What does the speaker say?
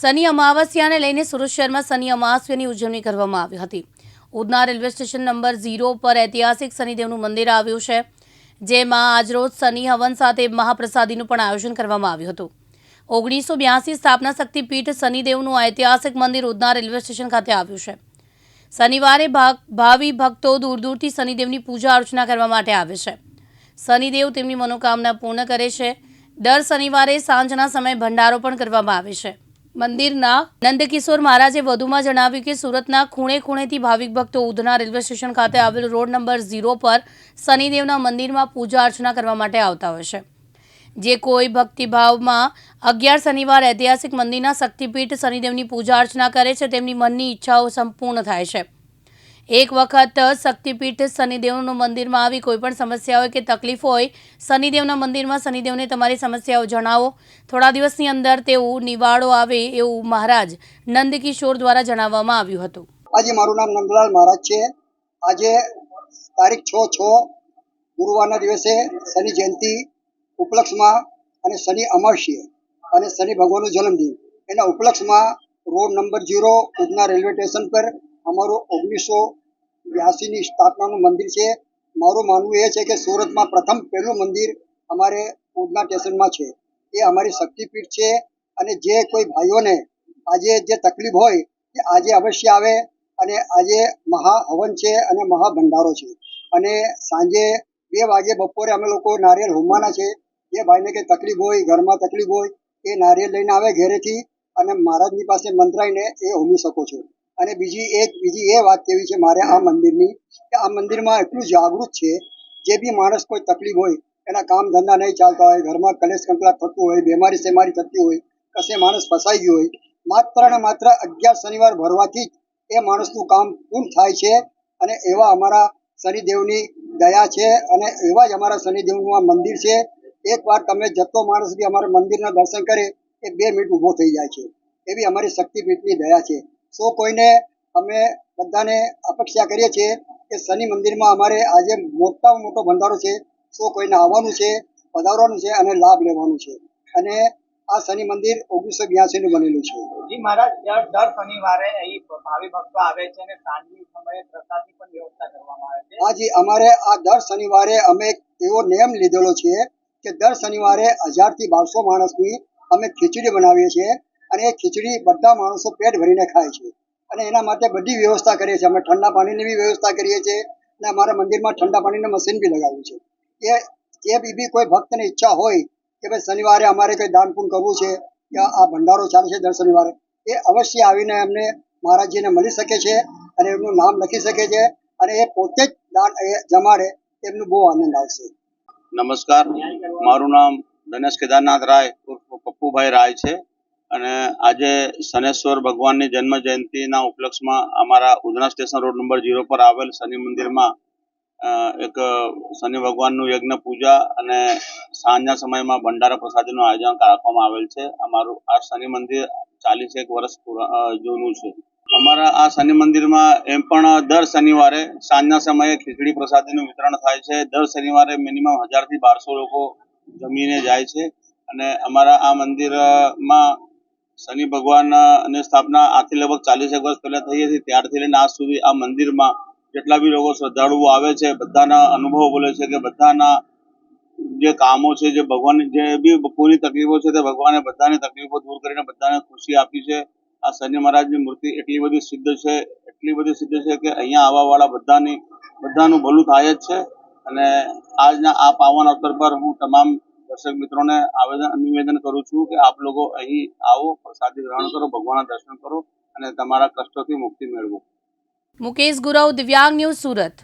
શનિ અમાવસ્યાને લઈને સુરત શહેરમાં શનિ અમાવસ્યાની ઉજવણી કરવામાં આવી હતી। ઉધના રેલવે સ્ટેશન નંબર 0 પર ઐતિહાસિક શનિદેવનું મંદિર આવ્યું છે, જેમાં આજરોજ શનિ હવન સાથે મહાપ્રસાદીનું પણ આયોજન કરવામાં આવ્યું હતું। 1982 સ્થાપના શક્તિપીઠ શનિદેવનું ઐતિહાસિક મંદિર ઉધના રેલવે સ્ટેશન ખાતે આવ્યું છે। શનિવારે ભાવિ ભક્તો દૂર દૂરથી શનિદેવની પૂજા અર્ચના કરવા માટે આવે છે। શનિદેવ તેમની મનોકામના પૂર્ણ કરે છે। દર શનિવારે સાંજના સમયે ભંડારો પણ કરવામાં આવે છે। મંદિરના નંદકિશોર મહારાજે વધુમાં જણાવ્યું કે સુરતના ખૂણે ખૂણેથી ભાવિક ભક્તો ઉધના રેલવે સ્ટેશન ખાતે આવેલ રોડ નંબર 0 પર શનિદેવના મંદિરમાં પૂજા અર્ચના કરવા માટે આવતા હોય છે। જે કોઈ ભક્તિભાવમાં 11 શનિવાર ઐતિહાસિક મંદિરના શક્તિપીઠ શનિદેવની પૂજા અર્ચના કરે છે, તેમની મનની ઈચ્છાઓ સંપૂર્ણ થાય છે। એક વખત શક્તિપીઠ શનિદેવના મંદિરમાં આવી કોઈપણ સમસ્યા હોય કે તકલીફ હોય, શનિદેવના મંદિરમાં શનિદેવને તમારી સમસ્યાઓ જણાવો, થોડા દિવસની અંદર તેવું નિવાડો આવે એવું મહારાજ નંદકિશોર દ્વારા જણાવવામાં આવ્યું હતું। આજે મારું નામ નંદલાલ મહારાજ છે। આજે તારીખ 6/6 ગુરુવારના દિવસે શનિ જયંતિ ઉપલક્ષમાં અને શનિ અમાવસ્યા અને શનિ ભગવાનનો જન્મદિન એના ઉપલક્ષમાં road number 0 Udhna railway station પર અમારું 1982ની સ્થાપનાનું મંદિર છે। મારું માનવું એ છે કે સુરતમાં પ્રથમ પહેલું મંદિર અમારે ઉધના સ્ટેશનમાં છે। એ અમારી શક્તિપીઠ છે અને જે કોઈ ભાઈઓને આજે જે તકલીફ હોય કે આજે અવશ્ય આવે અને આજે મહાહવન છે અને મહાભંડારો છે અને સાંજે 2 વાગે બપોરે અમે લોકો નારિયેળ હોમવાના છે। જે ભાઈને કંઈ તકલીફ હોય, ઘરમાં તકલીફ હોય, એ નારિયેળ લઈને આવે ઘરેથી અને મહારાજની પાસે મંત્રાઈને એ હોમી શકો છો। અને બીજી એ વાત કેવી છે મારે આ મંદિરની કે આ મંદિરમાં એટલું જાગૃત છે, જે બી માણસ કોઈ તકલીફ હોય, એના કામ ધંધા નહીં ચાલતા હોય, ઘરમાં કલેશ કંકલાટ થતું હોય, બીમારી સેમારી થતી હોય, કશે માણસ ફસાઈ ગયો હોય, માત્ર ને માત્ર 11 શનિવાર ભરવાથી જ એ માણસનું કામ પૂર્ણ થાય છે। અને એવા અમારા શનિદેવની દયા છે અને એવા જ અમારા શનિદેવનું આ મંદિર છે। એકવાર તમે જતો માણસ બી અમારા મંદિરના દર્શન કરે એ 2 મિનિટ ઊભો થઈ જાય છે, એવી અમારી શક્તિપીઠની દયા છે। સો કોઈને અમે બધાને અપેક્ષા કરીએ છીએ કે શનિ મંદિરમાં અમારે આજે મોટામાં મોટો ભંડારો છે। સો કોઈને આવવાનું છે, પધારવાનું છે અને લાભ લેવાનું છે। અને આ શનિ મંદિર 1982નું બનેલું છે। જી મહારાજ, દર શનિવારે અહીં ભાવિ ભક્તો આવે છે અને સાંજની સમયે પ્રસાદની પણ વ્યવસ્થા કરવામાં આવે છે। હાજી, અમારે આ દર શનિવારે અમે એવો નિયમ લીધેલો છે કે દર શનિવારે 1000 થી 1200 માણસની અમે ખીચડી બનાવીએ છીએ અને એ ખીચડી બધા માણસો પેટ ભરીને ખાય છે અને એના માટે બધી વ્યવસ્થા કરીએ છીએ। અમે ઠંડા પાણીની બી વ્યવસ્થા કરીએ છીએ અને અમારા મંદિરમાં ઠંડા પાણીનું મશીન બી લગાવ્યું છે। એ બી કોઈ ભક્તની ઈચ્છા હોય કે ભાઈ શનિવારે અમારે કંઈ દાન પુણ્ય કરવું છે કે આ ભંડારો ચાલે છે દર શનિવારે, એ અવશ્ય આવીને અમને મહારાજજીને મળી શકે છે અને એમનું નામ લખી શકે છે અને એ પોતે જ દાન જમાડે, એમનું બહુ આનંદ આવશે। નમસ્કાર, મારું નામ ધનેશ કેદારનાથ રાય ઉર્ફ પપ્પુભાઈ રાય છે અને આજે શનેશ્વર ભગવાનની જન્મ જયંતિના ઉપલક્ષમાં અમારા ઉધના સ્ટેશન રોડ નંબર 0 પર આવેલ શનિ મંદિરમાં એક શનિ ભગવાનનું યજ્ઞ પૂજા અને સાંજના સમયમાં ભંડારા પ્રસાદીનું આયોજન રાખવામાં આવેલ છે। અમારું આ શનિ મંદિર 41 વર્ષ જૂનું છે। અમારા આ શનિ મંદિરમાં એમ પણ દર શનિવારે સાંજના સમયે ખીચડી પ્રસાદીનું વિતરણ થાય છે। દર શનિવારે મિનિમમ 1000 થી 1200 લોકો જમીને જાય છે અને અમારા આ મંદિરમાં શનિ ભગવાનની સ્થાપના આજથી લગભગ 41 વર્ષ પહેલા થઈ હતી। ત્યારથી લઈને આજ સુધી આ મંદિરમાં જેટલા બી લોકો શ્રદ્ધાળુઓ આવે છે બધાના અનુભવ બોલે છે કે બધાના જે કામો છે, જે ભગવાન જે બી કોઈની તકલીફો છે તે ભગવાને બધાની તકલીફો દૂર કરીને બધાને ખુશી આપી છે। આ શનિ મહારાજની મૂર્તિ એટલી બધી સિદ્ધ છે કે અહીંયા આવવાવાળા બધાનું ભલું થાય જ છે। અને આજના આ પાવન અવસર પર હું તમામ દર્શક મિત્રોને નિવેદન કરું છું કે આપ લોકો અહીં આવો, પ્રસાદી ગ્રહણ કરો, ભગવાનના દર્શન કરો અને તમારા કષ્ટોથી મુક્તિ મેળવો। મુકેશ ગુરવ, દિવ્યાંગ ન્યૂઝ, સુરત।